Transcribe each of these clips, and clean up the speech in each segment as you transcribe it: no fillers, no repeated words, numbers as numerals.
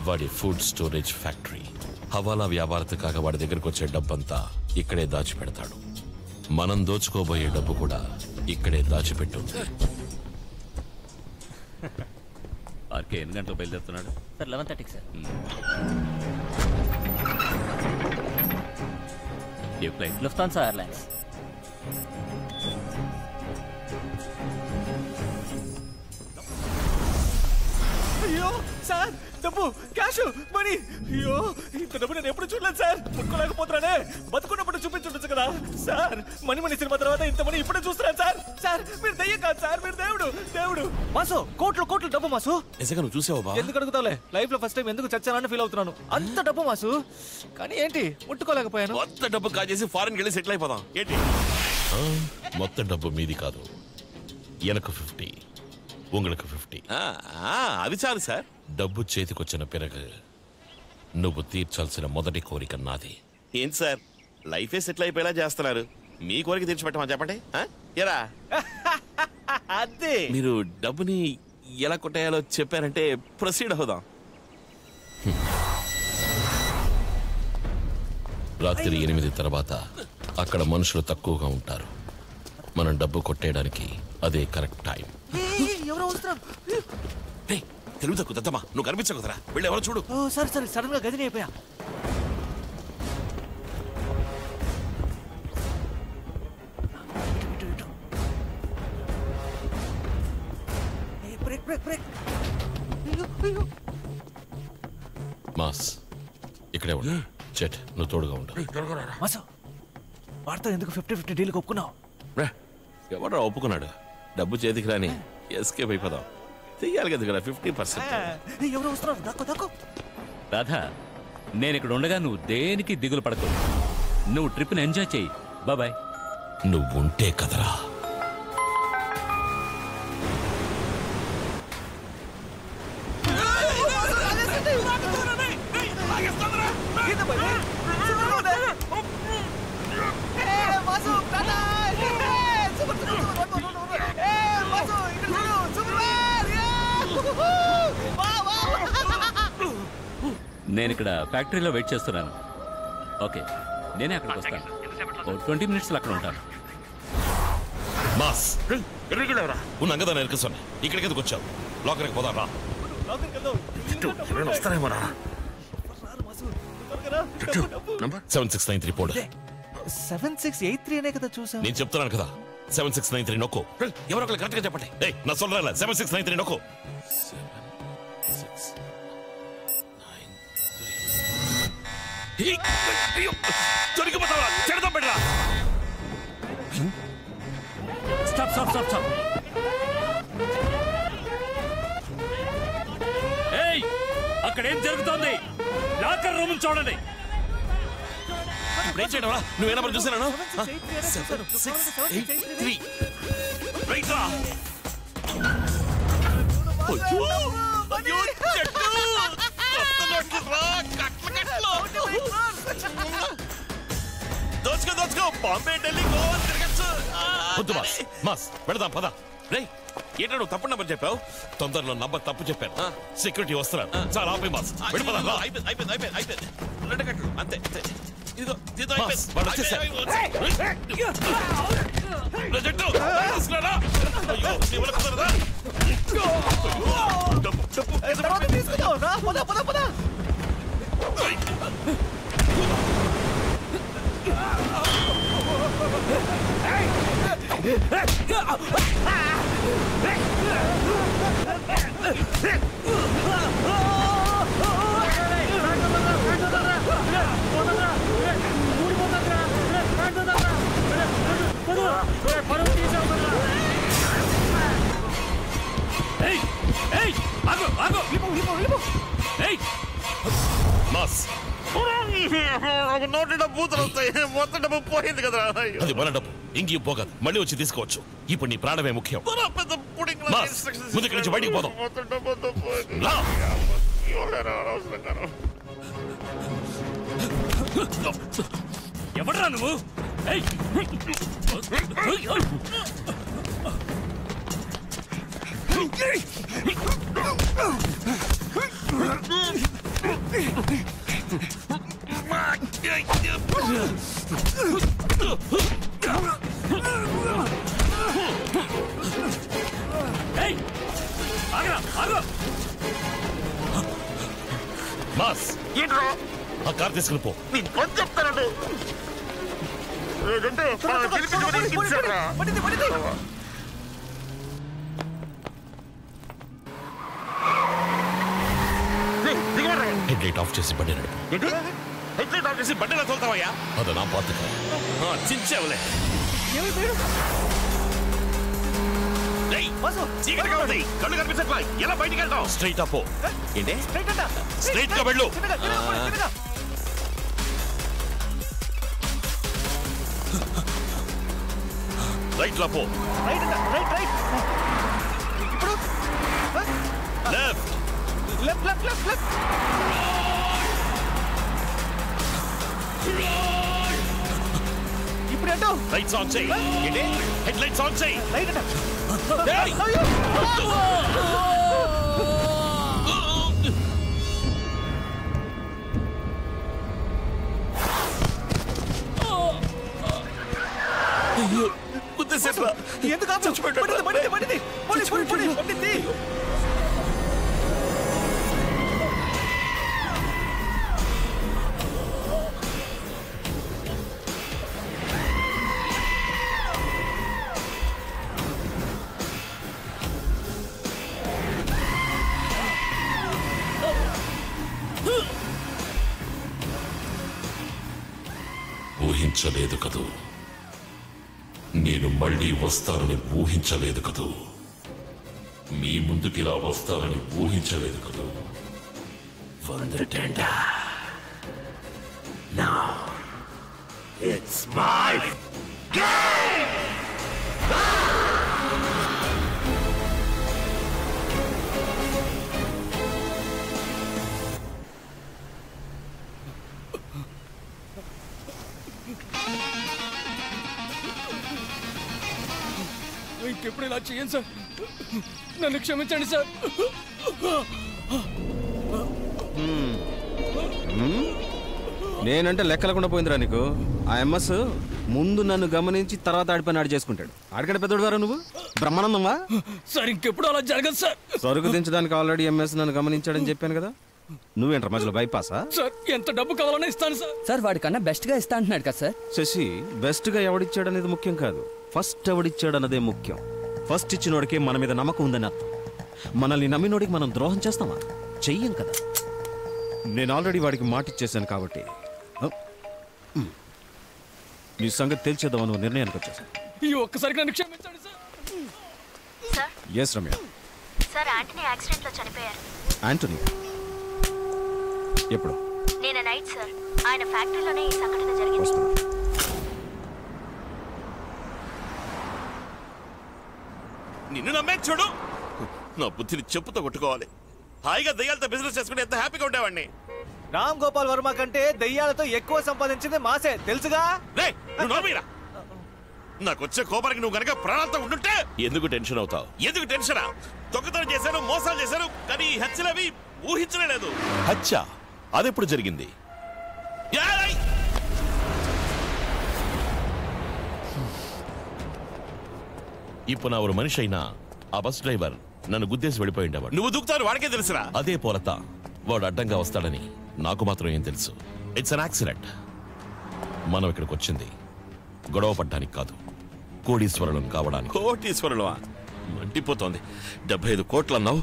వాడి food storage factory. హవాలా వ్యాపారతకాగా వాడి దగ్గరకు వచ్చే డబ్బంతా ఇక్కడే దాచిపెడతాడు. మనం దోచుకోబోయే డబ్బు కూడా ఇక్కడే దాచిపెట్టు. ఆర్కే ఎన్ని గంటలకు బయలుదేరుతున్నాడు? Sir 11:30 sir. ఏ ఫ్లైట్? Lufthansa airlines. అయ్యో సార్, డబ్బు, క్యాష్, మనీ. అయ్యో ఇంత డబ్బు నేను ఎప్పుడు చూడలేదు సార్. ముట్టుకోలేకపోతున్నానే. బతుకున్నప్పుడు చూపించుండొచ్చు కదా సార్. మణి సినిమా తర్వాత ఇంత మనీ ఇప్పుడే చూస్తున్నాను సార్. సార్ మీరు దయ్యం కాదు సార్, మీరు దేవుడు. మాసు, కోట్లు డబ్బు మాసు. నిజంగా నువ్వు చూసావా? ఎందుకు అడుగుతావులే, లైఫ్ లో ఫస్ట్ టైం ఎందుకు చచ్చానని ఫీల్ అవుతున్నాను. అంత డబ్బు మాసు, కానీ ఏంటి ముట్టుకోలేకపోయాను. మొత్తం డబ్బు కాజేసి ఫారెన్ వెళ్ళి సెటిల్ అయిపోదాం ఏంటి? మొత్తం డబ్బు మీది కాదు, ఎనకు 50, உங்களுக்கு 50. అది చాలు సార్. డబ్బు చేతికొచ్చిన పిరగ నువ్వు తీర్చాల్సిన మొదటి కోరిక నాది. ఏంటి సార్, లైఫే సెటిల్ అయిపోయేలా చేస్తున్నారు. మీ కోరిక తీర్చిపెట్టమని చెప్పండి. ఎరా అదే మీరు డబ్బుని ఎలా కొట్టేయాలో చెప్పారంటే ప్రొసీడ్ అవుదాం. రాత్రి 8 తర్వాత అక్కడ మనుషులు తక్కువగా ఉంటారు. మనం డబ్బు కొట్టేయడానికి అదే కరెక్ట్ టైం. ఎవరో వస్తున్నారు. తెలుగు తక్కువ దద్దమ్మా, నువ్వు కనిపించకుదరా, వెళ్ళి ఎవరో చూడు. సరే సడన్ గా గదిని అయిపోయా. మాస్ ఇక్కడే ఉండు. చెట్ నువ్వు తోడుగా ఉండు. మాసు, వాడితో ఎందుకు 50-50 డీల్ ఒప్పుకున్నావు? ఎవడో ఒప్పుకున్నాడు. డబ్బు చేతికి రాని ఎస్కేప్ అయిపోదాం. చెయ్యాలి కదా 50%. ఎవరో వస్తున్నారు, దక్కు. రాధా, నేను ఇక్కడ ఉండగా నువ్వు దేనికి దిగులు పడకు. నువ్వు ట్రిప్ని ఎంజాయ్ చెయ్యి. బాయ్. నువ్వుంటే కదరా. నేను ఇక్కడ ఫ్యాక్టరీలో వెయిట్ చేస్తున్నాను. ఓకే, నేనే అక్కడికి వస్తాను. 20 minutes అక్కడ ఉంటాను. మాస్ ఉన్నాం కదా నేను కూర్చొని ఇక్కడికి ఎందుకు వచ్చావు? లోకరికి పోదాం రా. వస్తారేమో రా. 7693 పోడు. 7683 అనే కదా చూసా. నేను చెప్తున్నాను కదా 7693 నొక్కు. ఎవరో ఒకరు కరెక్ట్ గా చెప్పండి. నా సొల్లరా 7693 నొక్కు. దొరికిపోతావా? చెడదాం పెట్టరా. స్టాప్. ఏయ్, అక్కడ ఏం జరుగుతోంది? లాకర్ రూమ్ చూడండి. బ్రేక్ చేయడం రా. నువ్వేనా మరి చూసాను. 7683 దోచుకో బాంబే, ఢిల్లీ, గోవా తిరగచ్చు. వద్దు మాస్ వెళదాం పద. ఏంటో నువ్వు తప్పు నెంబర్ చెప్పావు. తొందరలో నంబర్ తప్పు చెప్పాను. సెక్యూరిటీ వస్తున్నారు. చాలా ఆపే మాస్ వెళ్ళిపోదాం. అయిపోయింది. 2 గంటలు అంతే. ఇదిగో వాడు వచ్చేసారు. మాస్ నోటి బూతులు వస్తాయి. మొత్తం డబ్బు పోయింది కదా. అది మన డబ్బు, ఇంకేం పోగదు. మళ్ళీ వచ్చి తీసుకోవచ్చు. ఇప్పుడు నీ ప్రాణమే ముఖ్యం. ముందు ఇక్కడి నుంచి బయటికి పోదాం. ఎవడ్రా నువ్వు? మాస్ ఆ కార్ తీసుకుని పో. చెప్తానండి హెడ్ లైట్ ఆఫ్ చేసి బండి నడుపు. హెడ్లైట్ ఆఫ్ చేసి బండిలో తోలుతావయ్యా? అది నా బాధ్యత. చించావులే. చీకటిగా ఉంది, కళ్ళు కనిపించట్లా, ఎలా బయటికి వెళ్తావు? Straight up. ఏంటి? స్ట్రైట్ గా వెళ్ళు. రైట్ లో పో. ఇప్పుడు left. Left left left left. ఇప్పుడు అటు లైట్స్ ఆన్ చేయి. ఏంటి? హెడ్ లైట్స్ ఆన్ చేయి. రైట్ అట. ఎందుకు పడింది? ఊహించలేదు కదూ, నేను మళ్ళీ వస్తానని ఊహించలేదు కదూ, మీ ముందుకిలా వస్తానని ఊహించలేదు కదూ. వందటెండా Now it's my game! ఇంకెప్పుడు ఇలా చేయండి సార్, నన్ను క్షమించండి సార్. నేనంటే లెక్కలకుండా పోయిందిరా నీకు. ఆ ఎంఎస్ ముందు నన్ను గమనించి తర్వాత ఆడిపోయిన ఆడి చేసుకుంటాడు. ఆడికంటే పెద్దోడు వారా నువ్వు? బ్రహ్మానందమా? సార్ ఇంకెప్పుడు అలా జరగదు సార్. సరుకు దించడానికి ఆల్రెడీ ఎంఎస్ నన్ను గమనించాడని చెప్పాను కదా. నువ్వేంట్రా మధ్యలో బైపాసా? సార్ ఎంత డబ్బు కావాలన్నా ఇస్తాను సార్. సార్ వాడికన్నా బెస్ట్ గా ఇస్తా అంటున్నాడు కదా సార్. శశి, బెస్ట్ గా ఎవడిచ్చాడనేది ముఖ్యం కాదు, ఫస్ట్ ఎవడిచ్చాడన్నదే ముఖ్యం. ఫస్ట్ ఇచ్చినోడికే మన మీద నమ్మకం ఉందని అర్థం. మనల్ని నమ్మినోడికి మనం ద్రోహం చేస్తామా? చెయ్యం కదా. నేను ఆల్రెడీ వాడికి మాట ఇచ్చేసాను కాబట్టి నీ సంగతి తెలిసేద్దామని నువ్వు నిర్ణయానికి వచ్చేసాను. ఈ ఒక్కసారికి నన్ను క్షమించండి sir. Sir S Ramya. Sir Antony accident లో చనిపోయారు. యాంటనీ ఎప్పుడు? నేను నైట్ సార్, ఆయన ఫ్యాక్టరీలోనే ఈ సంఘటన జరిగింది. వస్తున్నా. నిన్ను నమ్మే చూడు, నా బుద్ధిని చెప్పుతో కొట్టుకోవాలి. హాయిగా దయ్యాలతో బిజినెస్ చేసుకుంటే ఎంత హ్యాపీగా ఉండేవాడిని. రామ్ గోపాల్ వర్మ కంటే దయ్యాలతో ఎక్కువ సంపాదించింది మాసే, తెలుసుగా? రే, నువ్వు నోమీరా. నాకు వచ్చే కోపానికి నువ్వు గనక ప్రాణాలతో ఉంటుంటే ఎందుకు టెన్షన్ అవుతావు? ఎందుకు టెన్షనా? దొంగతనం చేశాను, మోసాలు చేశాను, కానీ ఈ హత్యలవి ఊహించలేదు. హత్య అదెప్పుడు జరిగింది? ఏయ్! ఇప్పుడు నా ఒక మనిషి అయినా ఆ బస్ డ్రైవర్ నన్ను గుద్దేసి వెళ్ళిపోయి ఉండేవాడు. నువ్వు దూకుతాను వాడికే తెలుసురా. అదే పోలత వాడు అడ్డంగా వస్తాడని నాకు మాత్రం ఏం తెలుసు. It's an accident. మనం ఇక్కడికి వచ్చింది గొడవ పడ్డానికి కాదు, కోటీశ్వరులను కావడానికి. కోటీశ్వరులు మండిపోతోంది. 75 కోట్లు అన్నావు,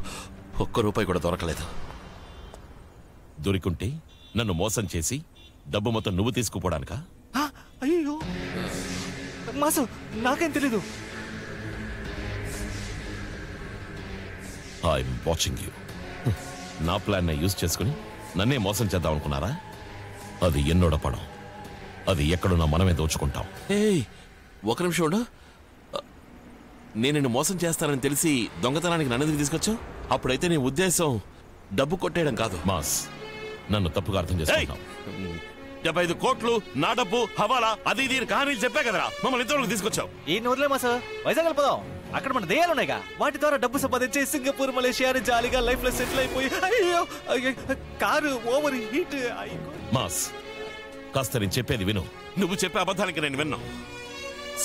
ఒక్క రూపాయి కూడా దొరకలేదు. దొరికుంటే నన్ను మోసం చేసి డబ్బు మొత్తం నువ్వు తీసుకుపోవడానికా? అయ్యో మాసు, నాకేం తెలీదు. I'm watching you. నా ప్లాన్ యూజ్ చేసుకుని నన్నే మోసం చేద్దాం అనుకున్నారా? అది ఎన్నోడ పడం. అది ఎక్కడున్నా మనమే దోచుకుంటాం. ఏయ్, ఒక నిమిషం ఉండు. నేను నిన్ను మోసం చేస్తానని తెలిసి దొంగతనానికి నన్నెందుకు తీసుకొచ్చావు? అప్పుడైతే నీ ఉద్దేశం డబ్బు కొట్టేయడం కాదు. మాస్, నన్ను తప్పుగా అర్థం చేసుకుంటాం. 75 కోట్లు నా డబ్బు, హవాలా, అది దీని కహానీలు చెప్పే కదరా మమ్మల్ని ఇంతవరకు తీసుకొచ్చావు. ఈ నూరులే మాసు, వైజాగ్ వెళ్ళిపోదాం. అక్కడ మన దయ్యాలు ఉన్నాయిగా, వాటి ద్వారా డబ్బు సంపాదించి సింగపూర్ మలేషియా అని జాలీగా లైఫ్ లో సెటిల్ అయిపోయి అయ్యో కారు ఓవర్ హీట్. మాస్, కాస్త నేను చెప్పేది విను. నువ్వు చెప్పే అబద్ధానికి నేను విన్నా.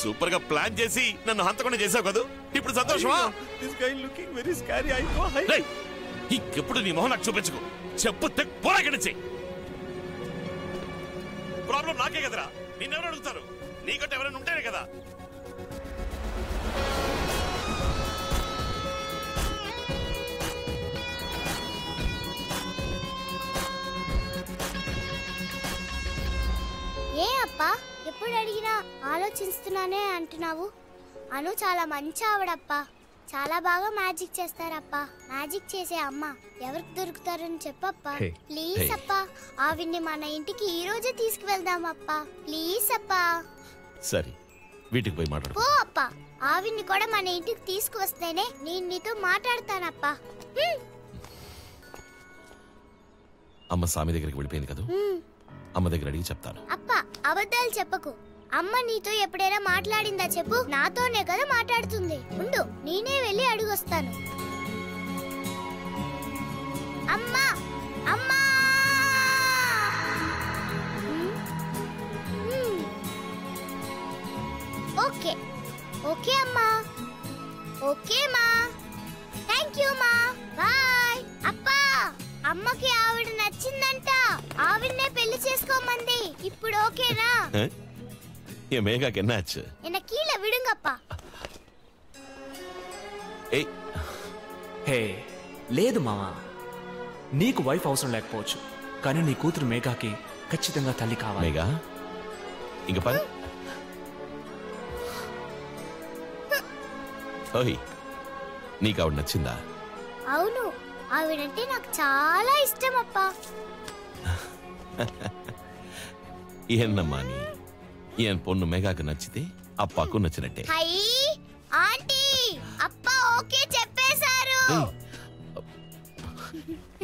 సూపర్ గా ప్లాన్ చేసి నన్ను హంతకుండా చేసావు కదా, ఇప్పుడు సంతోషమా? This guy looking very scary. I know. ఇంకెప్పుడు నీ మొహం నాకు చూపించుకో. చెప్పు పోరాకనిచ్చి. ప్రాబ్లం నాకే కదరా, నిన్నెవరు అడుగుతారు? నీకంటే ఎవరైనా ఉంటేనే కదా. ఏ అప్పా, ఎప్పుడు అడిగినా ఆలోచిస్తున్నానే అంటున్నావు? అను చాలా మంచి ఆవిడప్పా, చాలా బాగా మ్యాజిక్ చేస్తారప్పా. మ్యాజిక్ చేసే అమ్మ ఎవరికి దొరుకుతారని చెప్పప్పా. ప్లీజ్ అప్పా, ఆవిడ్ని మన ఇంటికి ఈ రోజే తీసుకువెళ్దామప్పా. ప్లీజ్ అప్పా. సరే, వీటికి పోయి మాట్లాడు. పో అప్పా, ఆవిడ్ని కూడా మన ఇంటికి తీసుకువస్తేనే నేను నీతో మాట్లాడతానప్పా. అమ్మ స్వామి దగ్గరికి వెళ్ళిపోయింది కదా, అమ్మ దగ్గర అడిగి చెప్తాను. అప్పా, అబద్ధాలు చెప్పకు. అమ్మ నీతో ఎప్పుడైనా మాట్లాడిందా చెప్పు. నాతోనే కదా మాట్లాడుతుంది. ఉండు, నేనే వెళ్ళి అడుగొస్తాను. అమ్మా, అమ్మా. ఓకే ఓకే అమ్మా. ఓకే మా, థ్యాంక్ యూ మా, బాయ్. అప్పా, అమ్మకి ఆవిడ నచ్చిందంట, ఆవిడనే పెళ్లి చేసుకోమంది. ఇప్పుడు ఓకేనా? ఏ మేఘాకి ఎన్నాச்சு? என்ன கீழ விடுங்கப்பா. ఏయ్, హే లేదు మావా, నీకు వైఫ్ అవసరం లేకపోవచ్చు, కానీ నీ కూతురు మేఘాకి ఖచ్చితంగా తల్లి కావాలి. మేఘా ఇంక పని. ఓయ్, నీకు ఆవిడ నచ్చిందా? అవును, ఆవిడంటే నాకు చాలా ఇష్టం అప్పా. ఏన్నమ్మా నీ ఏం పొన్ను మేఘాకు నచ్చితే అప్పాకు నచ్చినట్టే. హై ఆంటీ, అప్పా ఓకే చెప్పేశారు.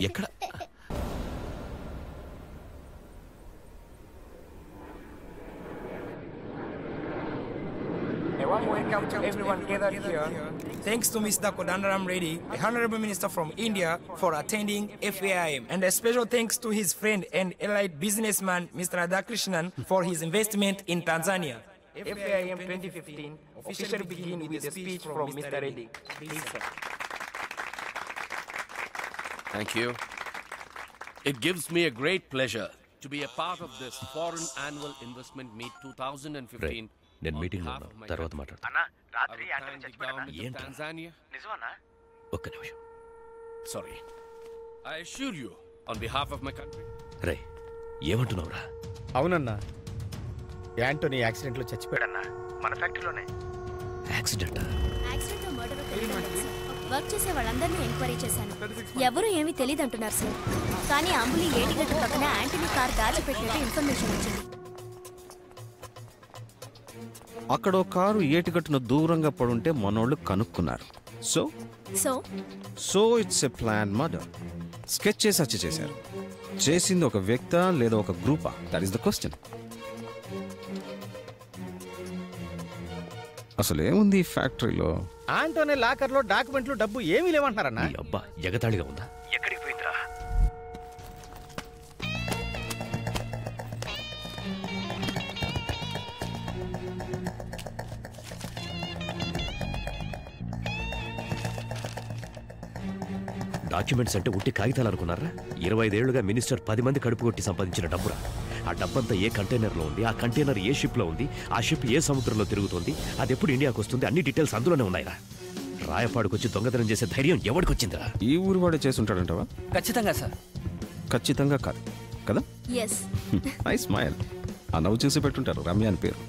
ఎక్కడ? A warm welcome to everyone gathered here. Thanks to Mr. Kodandaram Reddy, the Honorable Minister from India, for attending FAIM. And a special thanks to his friend and allied businessman, Mr. Radhakrishnan, for his investment in Tanzania. FAIM 2015 officially begin with a speech from Mr. Reddy. Please, sir. Thank you. It gives me a great pleasure to be a part of this Foreign Annual Investment Meet 2015. నేను meeting లో ఉన్నా, తర్వాత మాట్లాడు. ఒక్క నిమిషం. Sorry. I assure you on behalf of my country. రే, ఏమంటున్నావురా? అవునన్నా, Anthony accident లో చచ్చిపోయాడన్నా, మన ఫ్యాక్టరీలోనే. యాక్సిడెంట్? వర్క్ చేసే వాళ్ళందరినీ ఎంక్వైరీ చేశాను. ఎవరు ఏమీ తెలియదు అంటున్నారు సార్. కానీ అంబులి ఏటిగట్టు పక్కన యాంటనీ కార్ దాచిపెట్టినట్టు ఇన్ఫర్మేషన్ వచ్చింది. అక్కడో కారు ఏటిగట్టున దూరంగా పడుంటే మనోళ్ళు కనుక్కున్నారు. So so so it's a plan murder. Sketch చేసి హత్య చేశారు. చేసింది ఒక వ్యక్తా లేదా ఒక గ్రూపా? That is the question. అసలు ఏముంది ఈ ఫ్యాక్టరీలో? ఆంటోనీ లాకర్ లో డాక్యుమెంట్లు, డబ్బు ఏమీ లేవంటున్నారన్నా. ఈ అబ్బా ఎగతాళిగా ఉందా? ఎక్కడికి పోయిందిరా? డాక్యుమెంట్స్ అంటే ఉట్టి కాగితాలు అనుకున్నారా? 25 ఏళ్లుగా మినిస్టర్ 10 మంది కడుపు కొట్టి సంపాదించిన డబ్బురా. ఆ డబ్బంతా ఏ కంటైనర్లో ఉంది, ఆ కంటైనర్ ఏ షిప్లో ఉంది, ఆ షిప్ ఏ సముద్రంలో తిరుగుతుంది, అది ఎప్పుడు ఇండియాకు వస్తుంది, అన్ని డీటెయిల్స్ అందులోనే ఉన్నాయిరా. రాయపాడుకొచ్చి దొంగతనం చేసే ధైర్యం ఎవడికొచ్చిందిరా? ఈ ఊరు వాడే చేసి ఉంటాడంటావా? ఖచ్చితంగా సార్. ఖచ్చితంగా కాదు కదా? ఎస్. I smile. ఆ నవ్వు చూసి పెట్టుంటారు, రమ్య అని పేరు.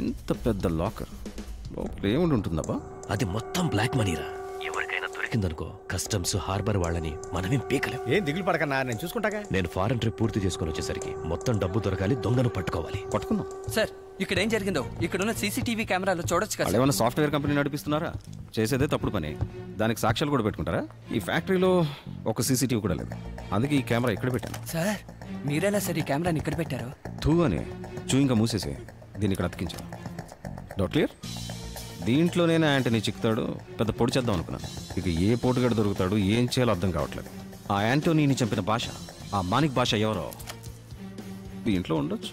ఇంత పెద్ద లాకర్ లోపల ఏముండి ఉంటుందబ్బా? అది మొత్తం బ్లాక్ మనీరా. ఎవరికైనా దొరికిందనుకో, కస్టమ్స్, హార్బర్ వాళ్ళని మనమేం పీకలేం. ఏం దిగులు పడకన్నా, నేను చూసుకుంటాగా. నేను ఫారెన్ ట్రిప్ పూర్తి చేసుకొని వచ్చేసరికి మొత్తం డబ్బు దొరకాలి, దొంగను పట్టుకోవాలి. పట్టుకుందాం సార్. ఇక్కడ ఏం జరిగిందో ఇక్కడున్న సీసీటీవీ కెమెరాలో చూడొచ్చు కదా. ఏమైనా సాఫ్ట్వేర్ కంపెనీ నడిపిస్తున్నారా? చేసేదే తప్పుడు పని, దానికి సాక్ష్యాలు కూడా పెట్టుకుంటారా? ఈ ఫ్యాక్టరీలో ఒక సీసీటీవీ కూడా లేదు, అందుకే ఈ కెమెరా ఇక్కడ పెట్టాను. సార్, మీరైనా సరే ఈ కెమెరాని ఇక్కడ పెట్టారు. తూ అని చూయింకా మూసేసి దీన్ని ఇక్కడ అతికించాను. Doubt clear? దీంట్లోనే యాంటనీ చిక్కుతాడు. పెద్ద పొడి చేద్దాం అనుకున్నాను. ఇక ఏ పోటుగాడు దొరుకుతాడు, ఏం చేయాలో అర్థం కావట్లేదు. ఆ యాంటోనీని చంపిన భాష, ఆ మానిక్ భాష ఎవరో దీంట్లో ఉండొచ్చు.